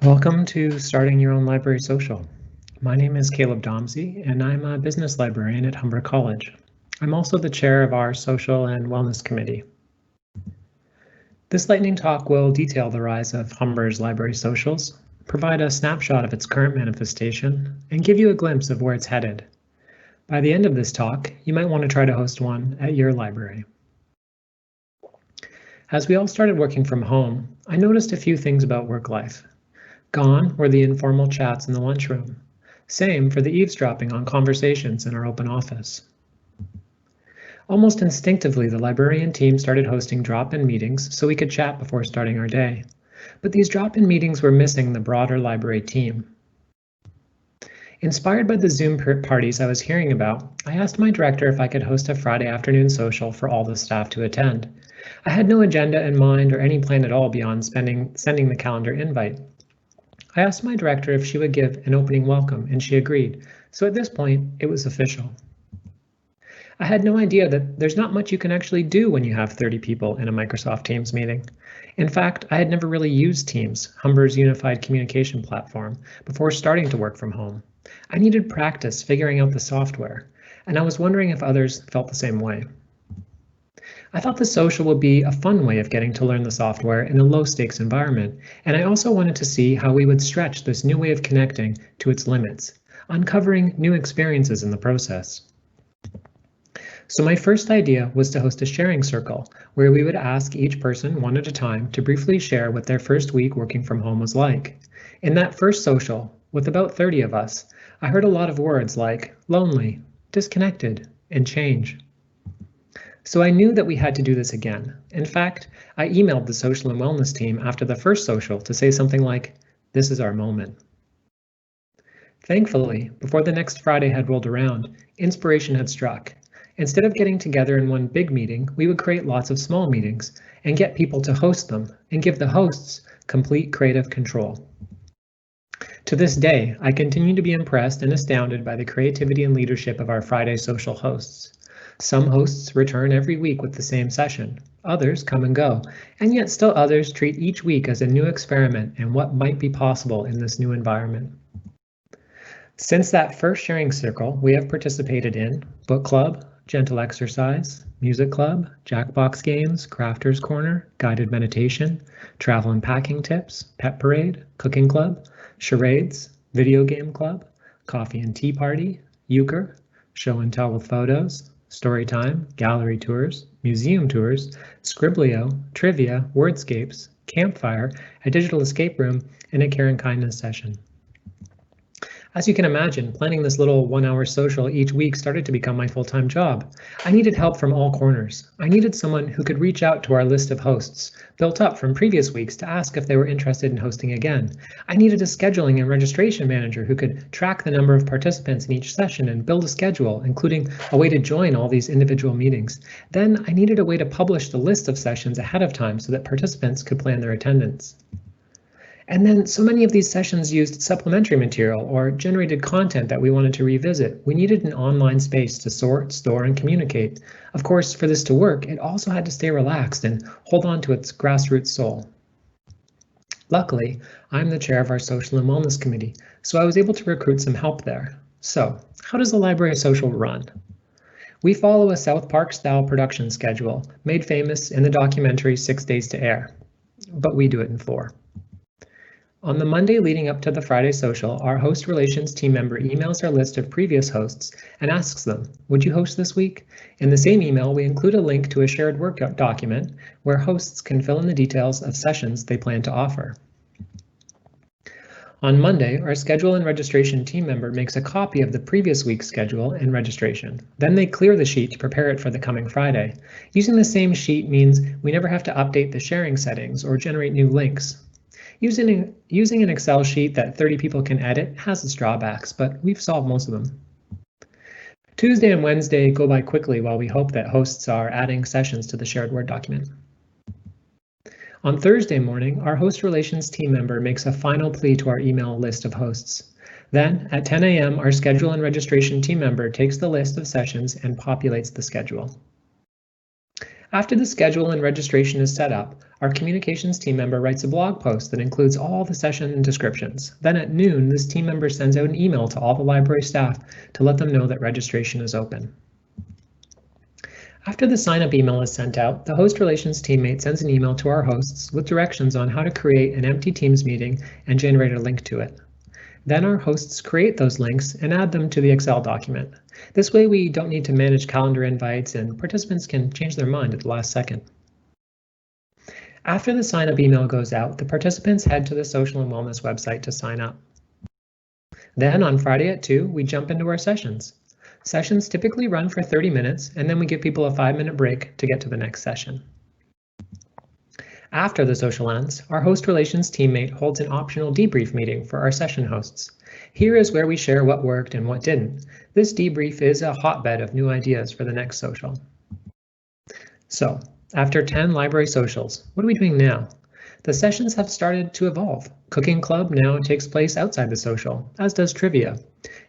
Welcome to Starting Your Own Library Social. My name is Caleb Domsey, and I'm a business librarian at Humber College. I'm also the chair of our Social and Wellness Committee. This lightning talk will detail the rise of Humber's library socials, provide a snapshot of its current manifestation, and give you a glimpse of where it's headed. By the end of this talk, you might want to try to host one at your library. As we all started working from home, I noticed a few things about work life. Gone were the informal chats in the lunchroom. Same for the eavesdropping on conversations in our open office. Almost instinctively, the librarian team started hosting drop-in meetings so we could chat before starting our day. But these drop-in meetings were missing the broader library team. Inspired by the Zoom parties I was hearing about, I asked my director if I could host a Friday afternoon social for all the staff to attend. I had no agenda in mind or any plan at all beyond sending the calendar invite. I asked my director if she would give an opening welcome, and she agreed, so at this point, it was official. I had no idea that there's not much you can actually do when you have 30 people in a Microsoft Teams meeting. In fact, I had never really used Teams, Humber's unified communication platform, before starting to work from home. I needed practice figuring out the software, and I was wondering if others felt the same way. I thought the social would be a fun way of getting to learn the software in a low-stakes environment, and I also wanted to see how we would stretch this new way of connecting to its limits, uncovering new experiences in the process. So my first idea was to host a sharing circle, where we would ask each person one at a time to briefly share what their first week working from home was like. In that first social, with about 30 of us, I heard a lot of words like lonely, disconnected, and change. So I knew that we had to do this again. In fact, I emailed the social and wellness team after the first social to say something like, "This is our moment." Thankfully, before the next Friday had rolled around, inspiration had struck. Instead of getting together in one big meeting, we would create lots of small meetings and get people to host them and give the hosts complete creative control. To this day, I continue to be impressed and astounded by the creativity and leadership of our Friday social hosts. Some hosts return every week with the same session, others come and go, and yet still others treat each week as a new experiment in what might be possible in this new environment. Since that first sharing circle, we have participated in book club, gentle exercise, music club, Jackbox games, crafters corner, guided meditation, travel and packing tips, pet parade, cooking club, charades, video game club, coffee and tea party, euchre, show and tell with photos, story time, gallery tours, museum tours, Scriblio, trivia, wordscapes, campfire, a digital escape room, and a care and kindness session. As you can imagine, planning this little 1-hour social each week started to become my full-time job. I needed help from all corners. I needed someone who could reach out to our list of hosts, built up from previous weeks, to ask if they were interested in hosting again. I needed a scheduling and registration manager who could track the number of participants in each session and build a schedule, including a way to join all these individual meetings. Then I needed a way to publish the list of sessions ahead of time so that participants could plan their attendance. And then so many of these sessions used supplementary material or generated content that we wanted to revisit. We needed an online space to sort, store, and communicate. Of course, for this to work, it also had to stay relaxed and hold on to its grassroots soul. Luckily, I'm the chair of our Social and Wellness Committee, so I was able to recruit some help there. So, how does the Library Social run? We follow a South Park-style production schedule, made famous in the documentary 6 Days to Air, but we do it in 4. On the Monday leading up to the Friday social, our host relations team member emails our list of previous hosts and asks them, "Would you host this week?" In the same email, we include a link to a shared work document where hosts can fill in the details of sessions they plan to offer. On Monday, our schedule and registration team member makes a copy of the previous week's schedule and registration. Then they clear the sheet to prepare it for the coming Friday. Using the same sheet means we never have to update the sharing settings or generate new links. Using an Excel sheet that 30 people can edit has its drawbacks, but we've solved most of them. Tuesday and Wednesday go by quickly while we hope that hosts are adding sessions to the shared Word document. On Thursday morning, our host relations team member makes a final plea to our email list of hosts. Then, at 10 a.m., our schedule and registration team member takes the list of sessions and populates the schedule. After the schedule and registration is set up, our communications team member writes a blog post that includes all the session descriptions. Then at noon, this team member sends out an email to all the library staff to let them know that registration is open. After the sign-up email is sent out, the host relations teammate sends an email to our hosts with directions on how to create an empty Teams meeting and generate a link to it. Then our hosts create those links and add them to the Excel document. This way we don't need to manage calendar invites and participants can change their mind at the last second. After the sign-up email goes out, the participants head to the Social and Wellness website to sign up. Then on Friday at 2, we jump into our sessions. Sessions typically run for 30 minutes, and then we give people a 5-minute break to get to the next session. After the social ends, our host relations teammate holds an optional debrief meeting for our session hosts. Here is where we share what worked and what didn't. This debrief is a hotbed of new ideas for the next social. So, after 10 library socials, what are we doing now? The sessions have started to evolve. Cooking Club now takes place outside the social, as does trivia.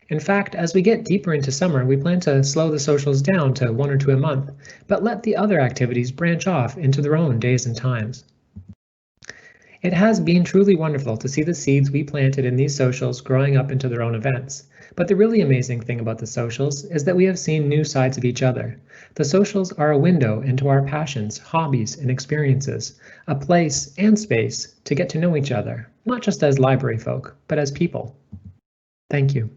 In fact, as we get deeper into summer, we plan to slow the socials down to 1 or 2 a month, but let the other activities branch off into their own days and times. It has been truly wonderful to see the seeds we planted in these socials growing up into their own events. But the really amazing thing about the socials is that we have seen new sides of each other. The socials are a window into our passions, hobbies, and experiences, a place and space to get to know each other, not just as library folk, but as people. Thank you.